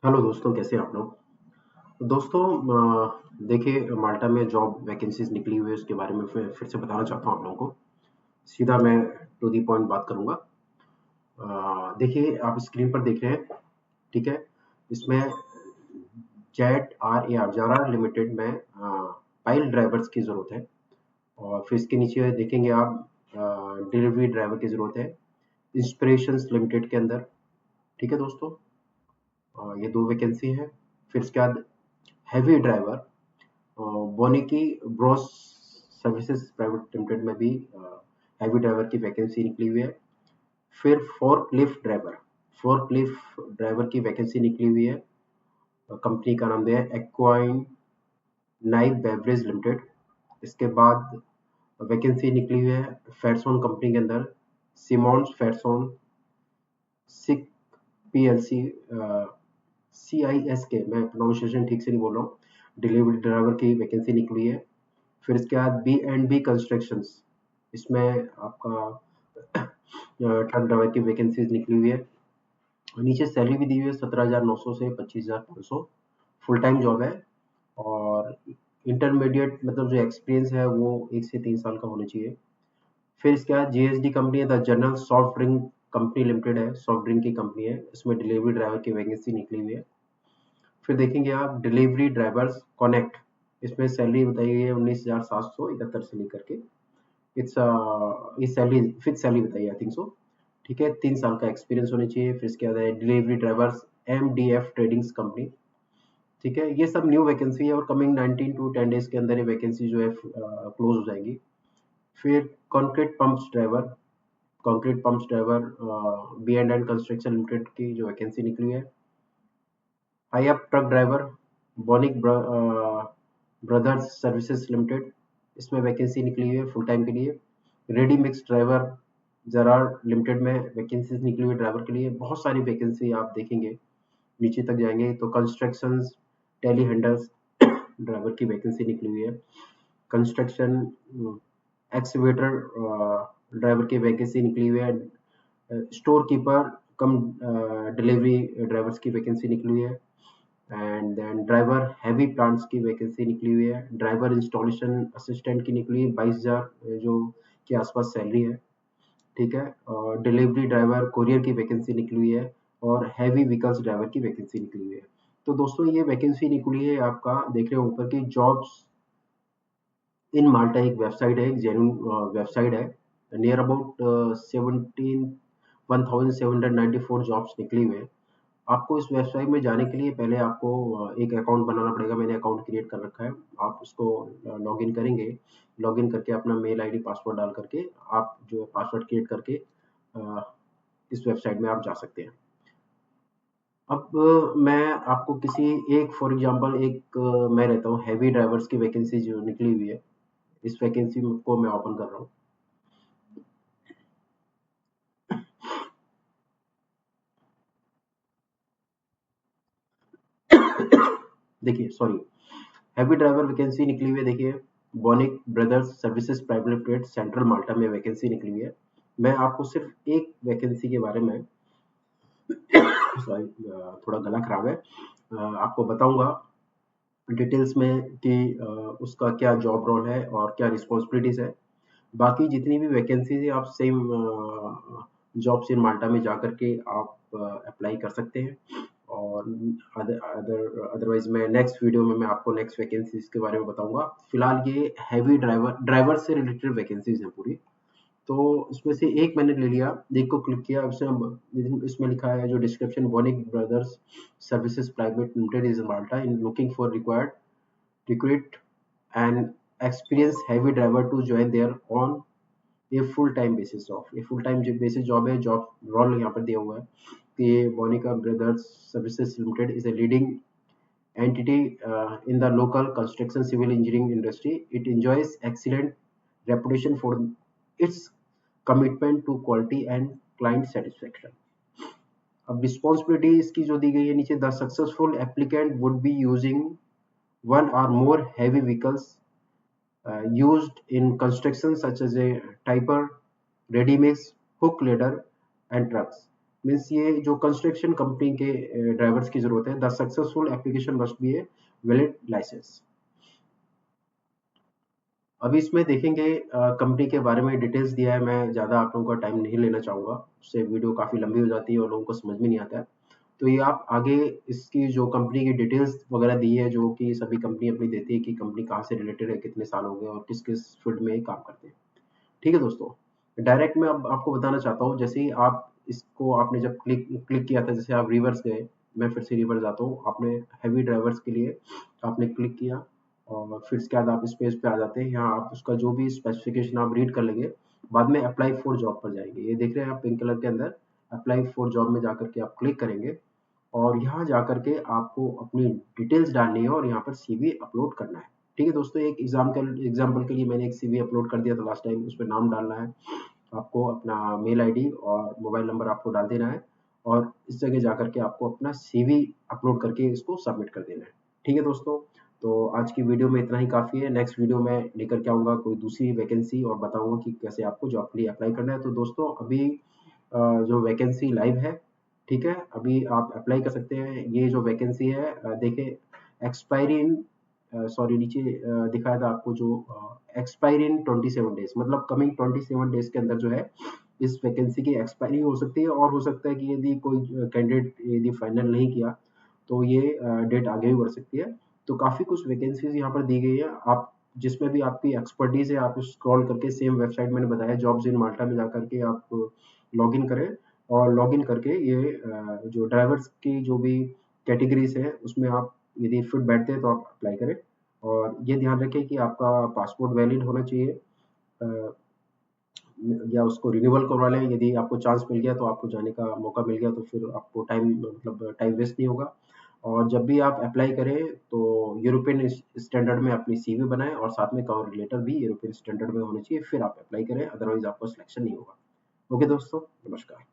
Hello दोस्तों, कैसे हैं आप लोग। दोस्तों, देखिए, माल्टा में जॉब वैकेंसीज निकली हुई है, उसके बारे में फिर से बताना चाहता हूँ आप लोगों को। सीधा मैं टू दी पॉइंट बात करूंगा। देखिए, आप स्क्रीन पर देख रहे हैं। ठीक है। इसमें जेट आर ए आर जारा लिमिटेड में पाइल ड्राइवर्स की ज़रूरत है। और फिर इसके नीचे देखेंगे आप, डिलीवरी ड्राइवर की ज़रूरत है इंस्पिरेशंस लिमिटेड के अंदर। ठीक है दोस्तों। ये दो वैकेंसी है। फिर इसके बाद heavy driver, Boniki bros services private limited में भी हैवी ड्राइवर की वैकेंसी निकली हुई है। फिर फोर्क लिफ्ट ड्राइवर की वैकेंसी निकली हुई है। कंपनी का नाम है एक्वाइन नाइव बेवरेज लिमिटेड। इसके बाद वैकेंसी निकली हुई है फेरसोन कंपनी के अंदर, Simons फेरसोन sick PLC, C I S के, मैं प्रोनाउंसिएशन ठीक से नहीं बोल रहा हूँ। डिलीवरी ड्राइवर की वैकेंसी निकली है। फिर इसके बाद बी एंड बी कंस्ट्रक्शंस, इसमें आपका ट्रक ड्राइवर की वैकेंसीज निकली हुई है। और नीचे सैलरी भी दी हुई है 17,900 से 25,500। फुल टाइम जॉब है। और इंटरमीडिएट मतलब जो एक्सपीरियंस है वो 1 से 3 साल का होना चाहिए। फिर इसके बाद जीएसडी कंपनी है, the general soft drink company limited है, सॉफ्ट ड्रिंक की कंपनी है। इसमें डिलीवरी ड्राइवर की वैकेंसी निकली हुई है। फिर देखेंगे आप डिलीवरी ड्राइवर्स कनेक्ट, इसमें सैलरी बताई गई है 19,771 से लेकर के इट्स ये सैलरी फिक्स सैलरी बताइए, आई थिंक सो। ठीक है, 3 साल का एक्सपीरियंस होना चाहिए। फिर इसके बाद है delivery drivers MDF tradings company. ठीक है, ये सब न्यू वैकेंसी है और कमिंग 19 to 10 डेज के अंदर ये वैकेंसी जो है क्लोज हो जाएंगी। फिर concrete pumps driver B and construction limited की जो वैकेंसी निकली है। हाई अप ट्रक ड्राइवर बॉनिक ब्रदर्स सर्विसेज लिमिटेड, इसमें वैकेंसी निकली हुई है फुल टाइम के लिए। रेडी मिक्स ड्राइवर जरार लिमिटेड में वैकेंसीज निकली हुई है ड्राइवर के लिए। बहुत सारी वैकेंसी आप देखेंगे, नीचे तक जाएंगे तो कंस्ट्रक्शंस टेली हैंडल्स ड्राइवर की वैकेंसी निकली हुई है। कंस्ट्रक्शन एक्सीवेटर ड्राइवर की वैकेंसी निकली हुई है। Store keeper cum delivery drivers की वैकेंसी निकली हुई है। And then driver heavy plants की वैकेंसी निकली हुई है। ड्राइवर इंस्टॉलेशन असिस्टेंट की निकली है 22,000 जो के आसपास सैलरी है। ठीक है। और डिलीवरी ड्राइवर कोरियर की वैकेंसी निकली हुई है। और हैवी व्हीकल्स ड्राइवर की वैकेंसी निकली हुई है। तो दोस्तों, ये वैकेंसी निकली है, आपका देख रहे हो ऊपर की जॉब्स इन माल्टा एक वेबसाइट है, एक जेन्युइन वेबसाइट है। नियर अबाउट 17,194 जॉब्स निकली हुई है। आपको इस वेबसाइट में जाने के लिए पहले आपको एक अकाउंट बनाना पड़ेगा। मैंने अकाउंट क्रिएट कर रखा है। आप उसको लॉगिन करेंगे। लॉगिन करके अपना मेल आईडी पासवर्ड डाल करके आप जो पासवर्ड क्रिएट करके अ, इस वेबसाइट में आप जा सकते हैं। अब मैं आपको किसी एक फॉर एग्जांपल मैं रहता हूँ हैवी ड्राइवर्स की वैकेंसी जो निकली हुई है, इस वैकेंसी को मैं ओपन कर रहा हूँ। देखिए, सॉरी, हैवी ड्राइवर वैकेंसी निकली हुई है। देखिए, Bonik brothers services private limited central Malta में वैकेंसी निकली हुई है। मैं आपको सिर्फ एक वैकेंसी के बारे में सॉरी, थोड़ा गला खराब है, आपको बताऊंगा डिटेल्स में कि उसका क्या जॉब रोल है और क्या रिस्पॉन्सिबिलिटीज है। बाकी जितनी भी वैकेंसीज है आप सेम जॉब्स इन माल्टा में जा करके आप अप्लाई कर सकते हैं। और अदरवाइज मैं नेक्स्ट वीडियो में मैं आपको नेक्स्ट वैकेंसीज के बारे में बताऊंगा। फिलहाल ये हैवी ड्राइवर से रिलेटेड वैकेंसीज हैं पूरी। तो इसमें से एक मैंने ले लिया, एक को क्लिक किया। इसमें लिखा है जो description, Bionic brothers services private limited is Malta in looking for required recruit an experienced heavy driver to join there on a full time basis job. ये फुल टाइम बेसिस जॉब है। Job role यहाँ पर दिया हुआ है कि ये Bonika brothers services limited is a leading entity in the local construction civil engineering industry. It enjoys excellent reputation for its commitment to quality and client satisfaction. अब responsibility इसकी जो दी गई है नीचे, the successful applicant would be using one or more heavy vehicles used in construction such as a tipper, ready mix, hook ladder and trucks. Means ये जो construction company के drivers की जरूरत है। The successful application must be a valid licence. अभी इसमें देखेंगे company के बारे में डिटेल्स दिया है। मैं ज़्यादा आप लोगों का टाइम नहीं लेना चाहूँगा, उससे वीडियो काफ़ी लंबी हो जाती है और लोगों को समझ में नहीं आता है। तो ये आप आगे इसकी जो कंपनी की डिटेल्स वगैरह दी है, जो कि सभी कंपनी अपनी देती है कि कंपनी कहाँ से रिलेटेड है, कितने साल हो गए और किस किस फील्ड में ये काम करते हैं। ठीक है दोस्तों, डायरेक्ट मैं अब आपको बताना चाहता हूँ। जैसे ही आप इसको आपने जब क्लिक क्लिक किया था, जैसे आप रिवर्स गए, मैं फिर से रिवर्स आता हूँ। आपने हैवी ड्राइवर्स के लिए आपने क्लिक किया और फिर इसके बाद आप इस पेज पे आ जाते हैं। यहाँ आप उसका जो भी स्पेसिफिकेशन आप रीड कर लेंगे, बाद में अप्लाई फॉर जॉब पर जाएंगे। ये देख रहे हैं आप पिंक कलर के अंदर, अप्लाई फॉर जॉब में जाकर के आप क्लिक करेंगे और यहाँ जाकर के आपको अपनी डिटेल्स डालनी है और यहाँ पर सीवी अपलोड करना है। ठीक है दोस्तों, एक एग्जाम्पल के लिए मैंने एक सीवी अपलोड कर दिया था लास्ट टाइम। उसमें नाम डालना है आपको, अपना मेल आईडी और मोबाइल नंबर आपको डाल देना है और इस जगह जाकर के आपको अपना सीवी अपलोड करके इसको सबमिट कर देना है। ठीक है दोस्तों, तो आज की वीडियो में इतना ही काफ़ी है। नेक्स्ट वीडियो में लेकर के आऊँगा कोई दूसरी वैकेंसी और बताऊँगा कि कैसे आपको जॉब के लिए अप्लाई करना है। तो दोस्तों अभी जो वैकेंसी लाइव है, ठीक है, अभी आप अप्लाई कर सकते हैं। ये जो वैकेंसी है देखिए, एक्सपायरी इन सॉरी नीचे दिखाया था आपको जो एक्सपायरी इन 27 डेज, मतलब कमिंग 27 डेज के अंदर जो है इस वैकेंसी की एक्सपायरी हो सकती है। और हो सकता है कि यदि कोई कैंडिडेट यदि फाइनल नहीं किया तो ये डेट आगे भी बढ़ सकती है। तो काफ़ी कुछ वैकेंसीज यहाँ पर दी गई है। आप जिसमें भी आपकी एक्सपर्टीज है, आप स्क्रॉल करके सेम वेबसाइट मैंने बताया जॉब्स इन माल्टा में जाकर के आप लॉगिन करें और लॉगिन करके ये जो ड्राइवर्स की जो भी कैटेगरीज है उसमें आप यदि फिट बैठते हैं तो आप अप्लाई करें। और ये ध्यान रखें कि आपका पासपोर्ट वैलिड होना चाहिए, अ, या उसको रिन्यूअल करवा लें। यदि आपको चांस मिल गया तो आपको जाने का मौका मिल गया तो फिर आपको टाइम वेस्ट नहीं होगा। और जब भी आप अप्लाई करें तो यूरोपियन स्टैंडर्ड में अपनी सीवी बनाएं और साथ में कवर लेटर भी यूरोपियन स्टैंडर्ड में होनी चाहिए, फिर आप अप्लाई करें, अदरवाइज आपको सिलेक्शन नहीं होगा। ओके दोस्तों, नमस्कार।